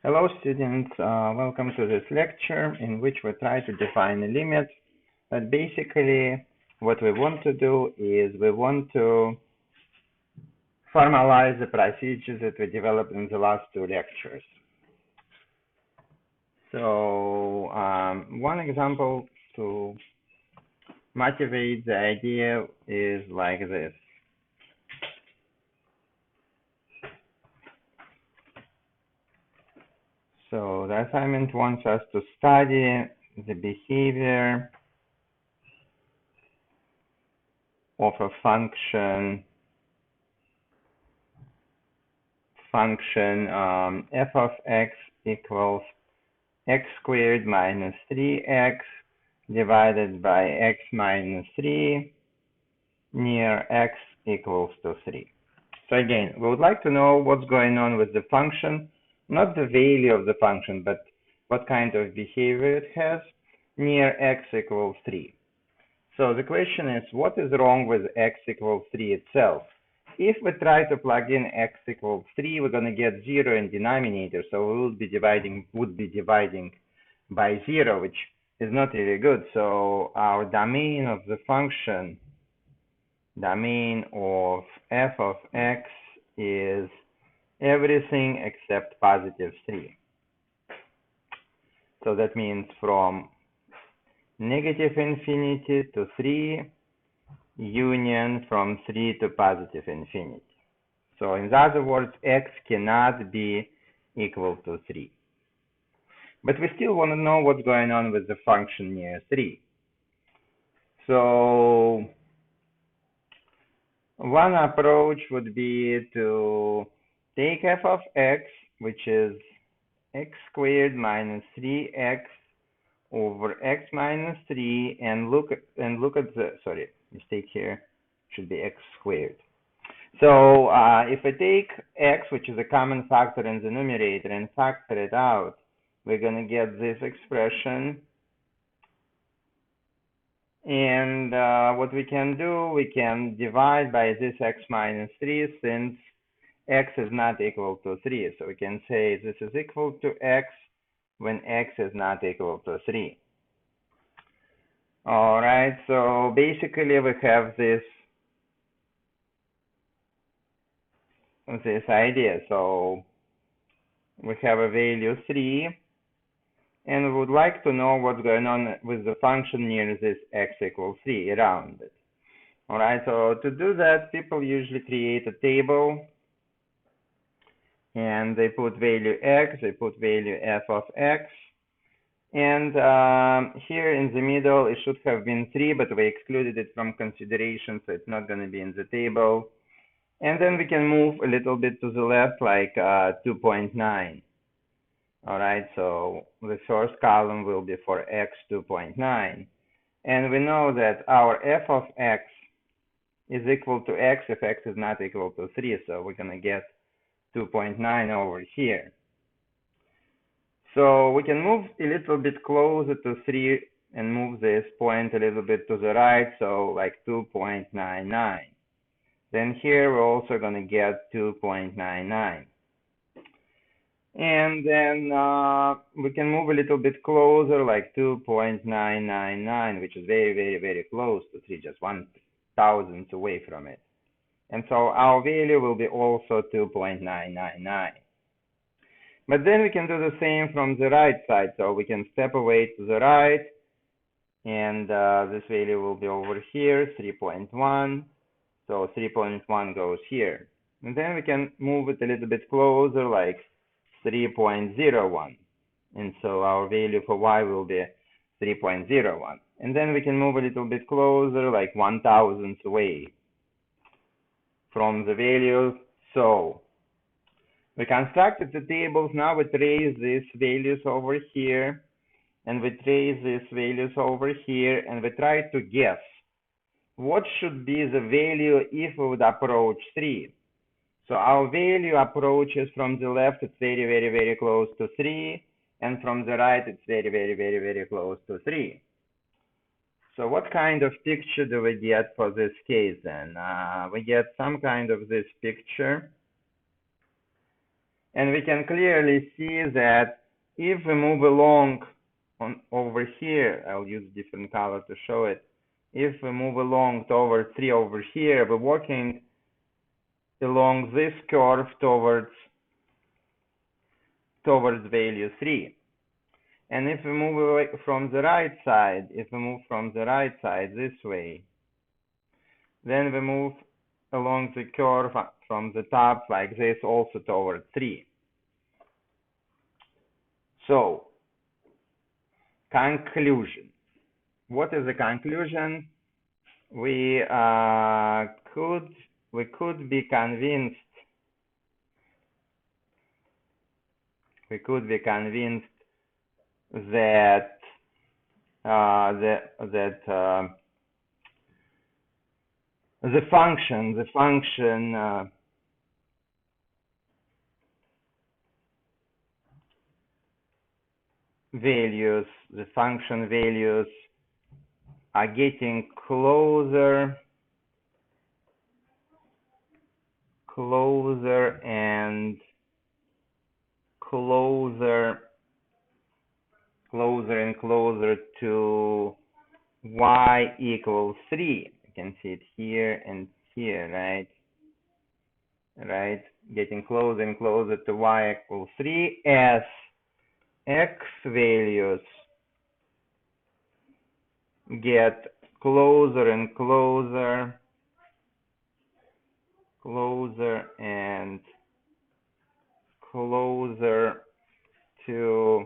Hello students, welcome to this lecture in which we try to define a limit. But basically what we want to do is we want to formalize the procedures that we developed in the last two lectures. So one example to motivate the idea is like this. So the assignment wants us to study the behavior of a function f of x equals x squared minus 3x divided by x minus 3 near x equals to 3. So again, we would like to know what's going on with the function, not the value of the function, but what kind of behavior it has near x equals 3. So the question is, what is wrong with x equals 3 itself? If we try to plug in x equals 3, we're going to get 0 in denominator, so we would be dividing by 0, which is not really good. So our domain of the function, domain of f of x, is everything except positive 3. So that means from negative infinity to 3, union from 3 to positive infinity. So in other words, x cannot be equal to 3. But we still want to know what's going on with the function near 3. So one approach would be to take f of x, which is x squared minus 3x over x minus 3, and look at the, sorry, mistake here, should be x squared. So if I take x, which is a common factor in the numerator, and factor it out, we're going to get this expression. And what we can do, we can divide by this x minus 3 since x is not equal to 3. So we can say this is equal to x when x is not equal to 3. All right, so basically we have this idea. So we have a value 3, and we would like to know what's going on with the function near this x equals 3 around it. All right, so to do that, people usually create a table, and they put value x, they put value f of x, and here in the middle it should have been 3, but we excluded it from consideration, so it's not going to be in the table. And then we can move a little bit to the left, like 2.9. All right, so the first column will be for x 2.9. And we know that our f of x is equal to x if x is not equal to 3. So we're going to get 2.9 over here. So we can move a little bit closer to 3 and move this point a little bit to the right, so like 2.99. Then here we're also going to get 2.99. And then we can move a little bit closer, like 2.999, which is very, very, very close to 3, just 1/1000th away from it. And so our value will be also 2.999. But then we can do the same from the right side. So we can step away to the right, and this value will be over here, 3.1. So 3.1 goes here. And then we can move it a little bit closer, like 3.01. And so our value for y will be 3.01. And then we can move a little bit closer, like 1/1000th away from the value. So we constructed the tables. Now we trace these values over here, and we trace these values over here, and we try to guess what should be the value if we would approach 3. So our value approaches from the left, it's very, very, very close to 3, and from the right, it's very, very, very, very close to 3. So what kind of picture do we get for this case then? We get some kind of this picture. And we can clearly see that if we move along over here, I'll use a different color to show it. If we move along toward 3 over here, we're walking along this curve towards value 3. And if we move away from the right side, this way, then we move along the curve from the top like this also toward 3. So, conclusion. What is the conclusion? We could be convinced that the function values are getting closer and closer to y equals 3. You can see it here and here, right? Getting closer and closer to y equals 3 as x values get closer and closer to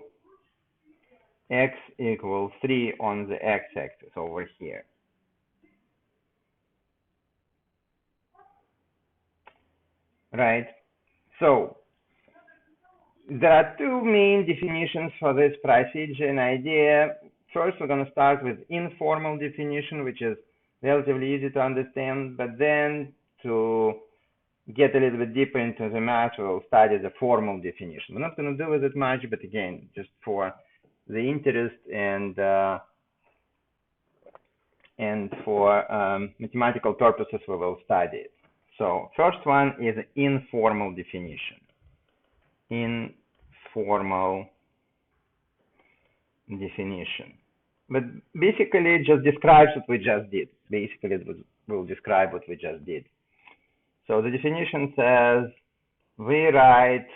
x equals 3 on the x-axis over here. Right? So, there are two main definitions for this procedure and idea. First, we're going to start with informal definition, which is relatively easy to understand, but then to get a little bit deeper into the math, we'll study the formal definition. We're not going to do with it much, but again, just for the interest and for mathematical purposes, we will study it. So, first one is informal definition. But basically it just describes what we just did. Basically it will describe what we just did. So the definition says we write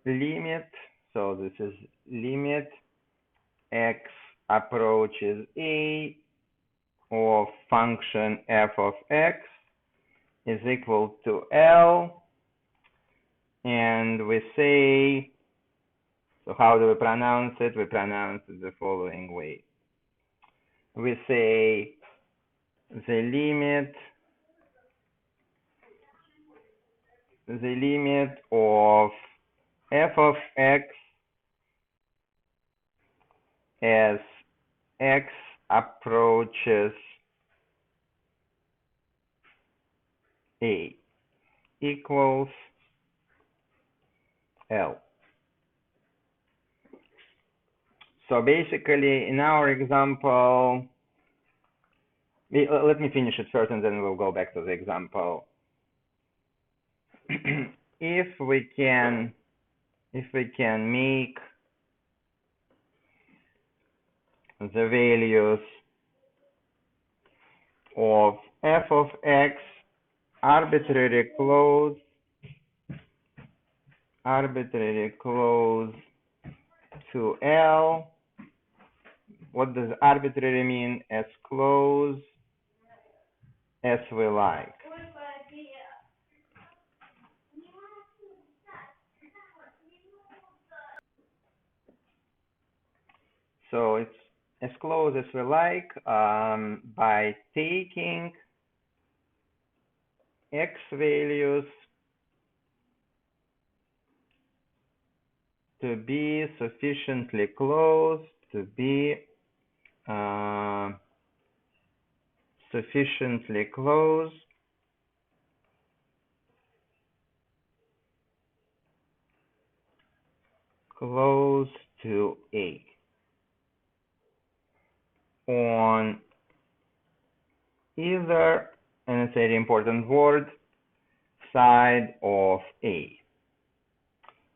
limit, so this is limit x approaches a of function f of x is equal to L, and we say, so how do we pronounce it? We pronounce it the following way. We say the limit of f of x as x approaches a equals L. So basically, in our example, let me finish it first and then we'll go back to the example. If we can make the values of f of x arbitrarily close to L. What does arbitrary mean? As close as we like. So it's as close as we like by taking x values to be sufficiently close to be close to A on either, and it's a very important word, side of A,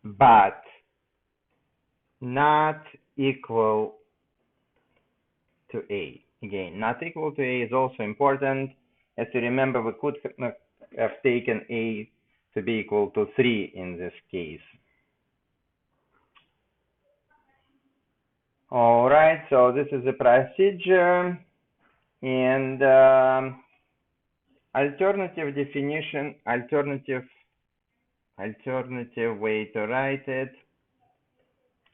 but not equal to A. Again, not equal to A is also important. As you remember, we could have taken A to be equal to 3 in this case. All right, so this is the procedure, and alternative definition, alternative way to write it,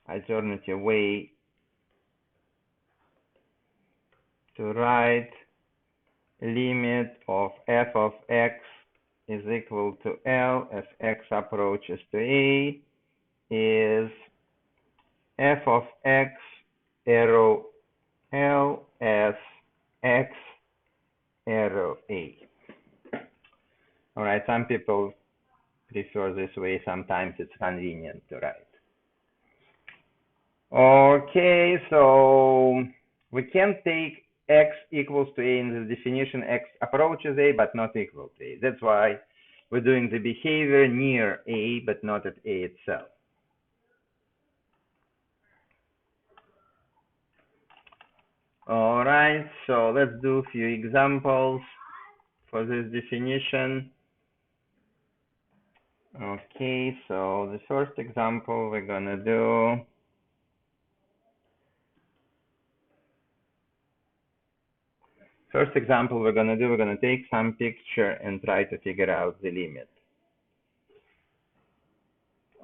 alternative way to write limit of f of x is equal to L as x approaches to A is f of x arrow L as x arrow A. All right, some people prefer this way. Sometimes it's convenient to write. Okay, so we can take x equals to A in the definition. X approaches A, but not equal to A. That's why we're doing the behavior near A, but not at A itself. All right, so let's do a few examples for this definition. Okay, so the first example we're gonna do, we're gonna take some picture and try to figure out the limit.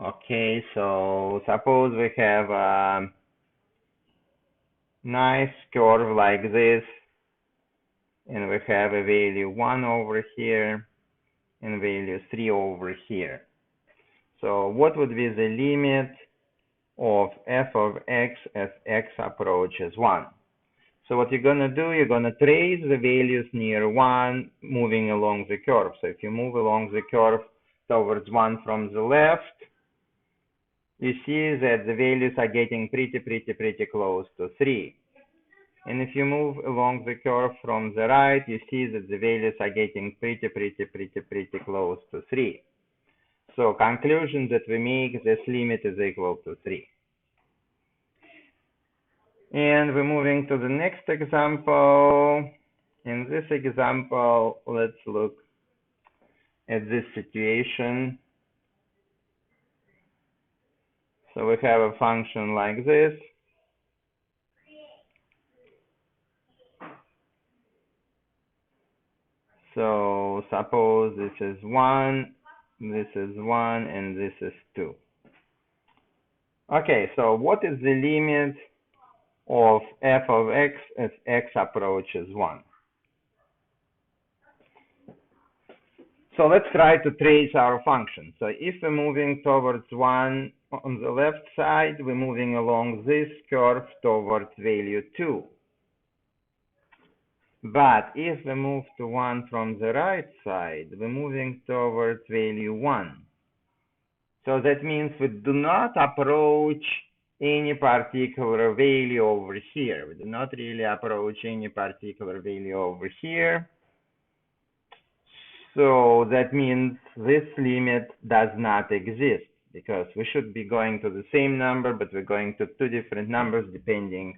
Okay, so suppose we have a nice curve like this, and we have a value 1 over here and value 3 over here. So what would be the limit of f of x as x approaches 1? So what you're gonna do, you're gonna trace the values near 1 moving along the curve. So if you move along the curve towards 1 from the left, you see that the values are getting pretty close to 3. And if you move along the curve from the right, you see that the values are getting pretty close to 3. So conclusion that we make, this limit is equal to 3. And we're moving to the next example. In this example, let's look at this situation. So we have a function like this. So suppose this is 1, this is 1, and this is 2. Okay, so what is the limit of f of x as x approaches 1? So let's try to trace our function. So if we're moving towards 1 on the left side, we're moving along this curve towards value 2. But if we move to 1 from the right side, we're moving towards value 1. So that means we do not approach any particular value over here. We do not really approach any particular value over here. So that means this limit does not exist, because we should be going to the same number, but we're going to two different numbers depending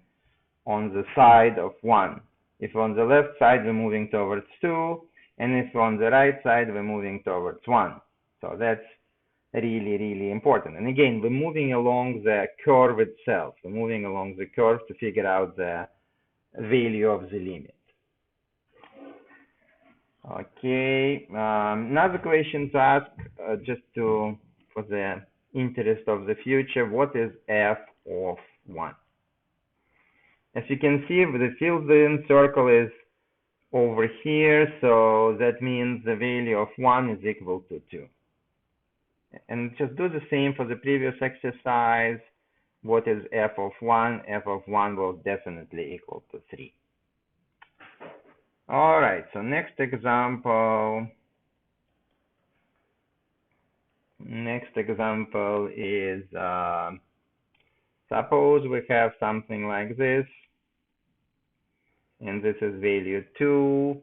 on the side of 1. If on the left side, we're moving towards 2, and if on the right side, we're moving towards 1. So that's really important. And again, we're moving along the curve itself. We're moving along the curve to figure out the value of the limit. Okay, another question to ask, just for the interest of the future, what is f of 1? As you can see, the filled-in circle is over here, so that means the value of 1 is equal to 2. And just do the same for the previous exercise. What is f of 1? F of 1 will definitely equal to 3. All right, so next example. Next example is, suppose we have something like this, and this is value 2,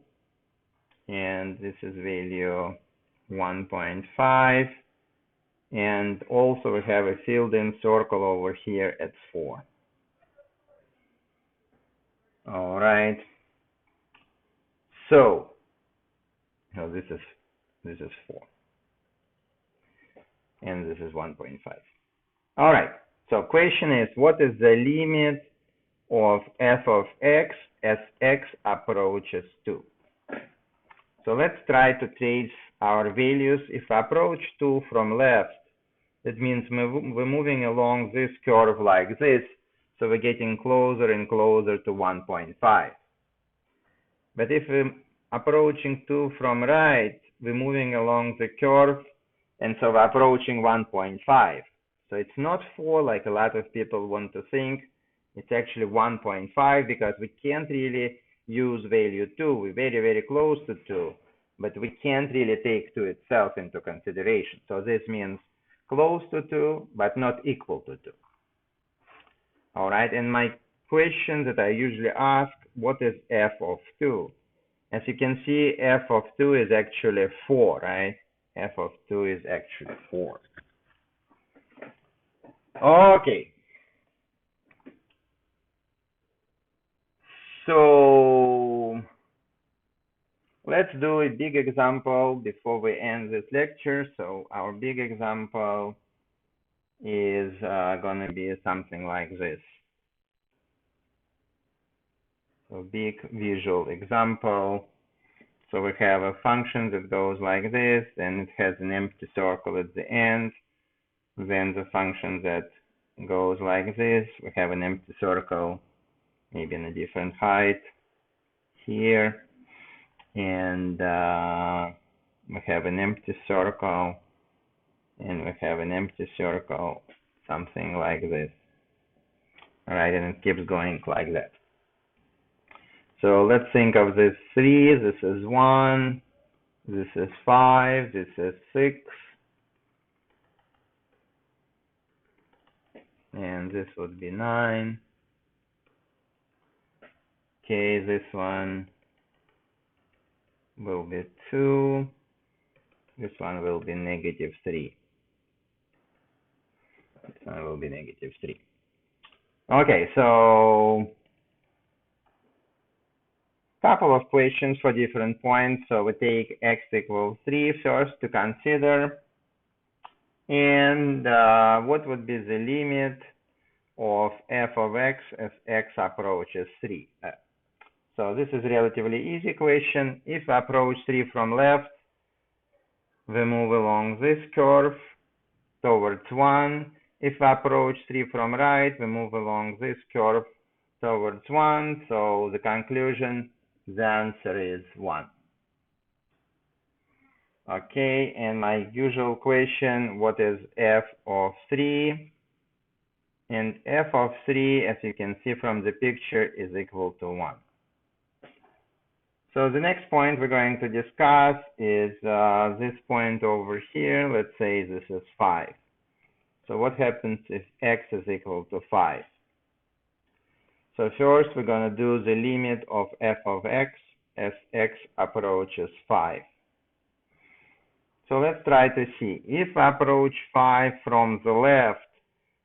and this is value 1.5, and also we have a filled-in circle over here at 4. All right. So this is 4, and this is 1.5. All right. So question is, what is the limit of f of x as x approaches 2? So let's try to trace our values. If I approach 2 from left, that means we're moving along this curve like this, so we're getting closer and closer to 1.5. But if we're approaching 2 from right, we're moving along the curve, and so we're approaching 1.5. So it's not 4 like a lot of people want to think. It's actually 1.5 because we can't really use value 2. We're very, very close to 2, but we can't really take 2 itself into consideration. So this means close to 2, but not equal to 2. All right, and my question that I usually ask, what is f of 2? As you can see, f of 2 is actually 4, right? F of 2 is actually 4. Okay. So let's do a big example before we end this lecture. So our big example is going to be something like this. So big visual example. So we have a function that goes like this, and it has an empty circle at the end. Then the function that goes like this, we have an empty circle, maybe in a different height here. And we have an empty circle, and we have an empty circle, something like this. All right, and it keeps going like that. So let's think of this 3, this is 1, this is 5, this is 6, and this would be 9. Okay, this one will be 2, this one will be -3. This one will be -3. Okay, so couple of questions for different points. So we take x equals 3 first to consider. And what would be the limit of f of x as x approaches 3? So this is a relatively easy question. If I approach 3 from left, we move along this curve towards 1. If I approach 3 from right, we move along this curve towards 1. So the conclusion, the answer is 1. Okay, and my usual question, what is f of 3? And f of 3, as you can see from the picture, is equal to 1. So the next point we're going to discuss is this point over here. Let's say this is 5. So what happens if x is equal to 5? So first we're going to do the limit of f of x as x approaches 5. So let's try to see. If I approach 5 from the left,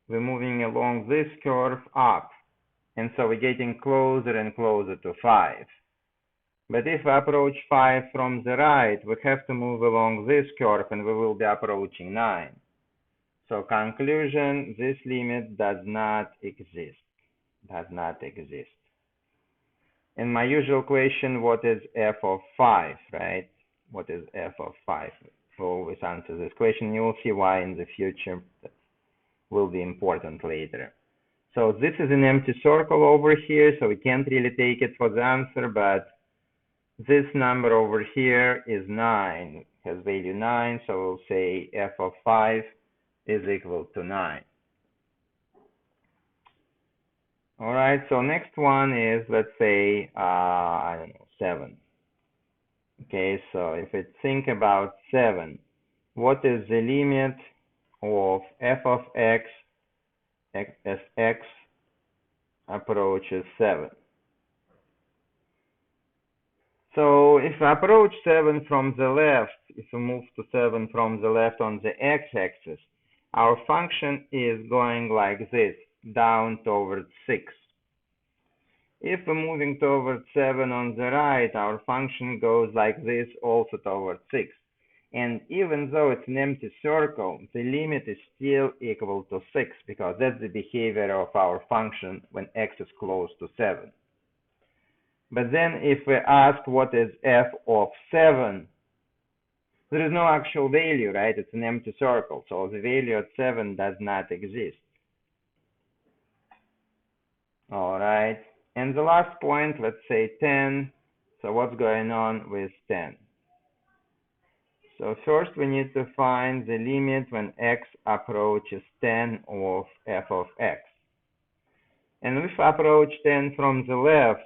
we're moving along this curve up. And so we're getting closer and closer to 5. But if I approach 5 from the right, we have to move along this curve and we will be approaching 9. So conclusion, this limit does not exist. Does not exist. And my usual question, what is f of 5, right? What is f of 5? We always answer this question. You will see why in the future. That will be important later. So this is an empty circle over here, so we can't really take it for the answer, but this number over here is 9, has value 9, so we'll say f of 5 is equal to 9. All right, so next one is, let's say, I don't know, 7. Okay, so if we think about 7, what is the limit of f of x as x approaches 7? So if I approach 7 from the left, if we move to 7 from the left on the x-axis, our function is going like this, down towards 6. If we're moving towards 7 on the right, our function goes like this, also towards 6. And even though it's an empty circle, the limit is still equal to 6, because that's the behavior of our function when x is close to 7. But then if we ask what is f of 7, there is no actual value, right? It's an empty circle, so the value at 7 does not exist. All right, and the last point, let's say 10. So what's going on with 10? So first we need to find the limit when x approaches 10 of f of x. And if we approach 10 from the left,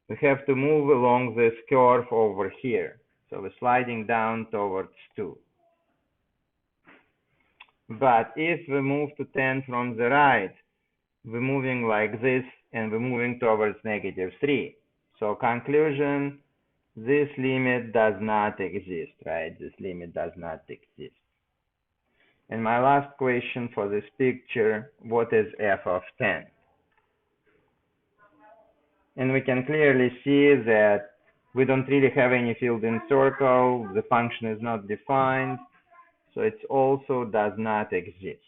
we have to move along this curve over here. So we're sliding down towards 2. But if we move to 10 from the right, we're moving like this, and we're moving towards -3. So conclusion, this limit does not exist, right? This limit does not exist. And my last question for this picture, what is f of 10? And we can clearly see that we don't really have any field in circle, the function is not defined, so it also does not exist.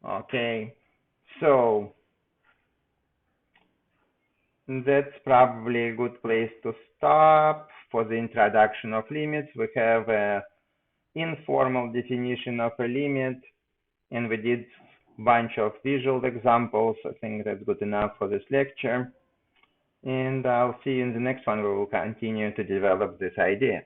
Okay, so that's probably a good place to stop for the introduction of limits. We have an informal definition of a limit, and we did a bunch of visual examples. I think that's good enough for this lecture. And I'll see you in the next one where we'll continue to develop this idea.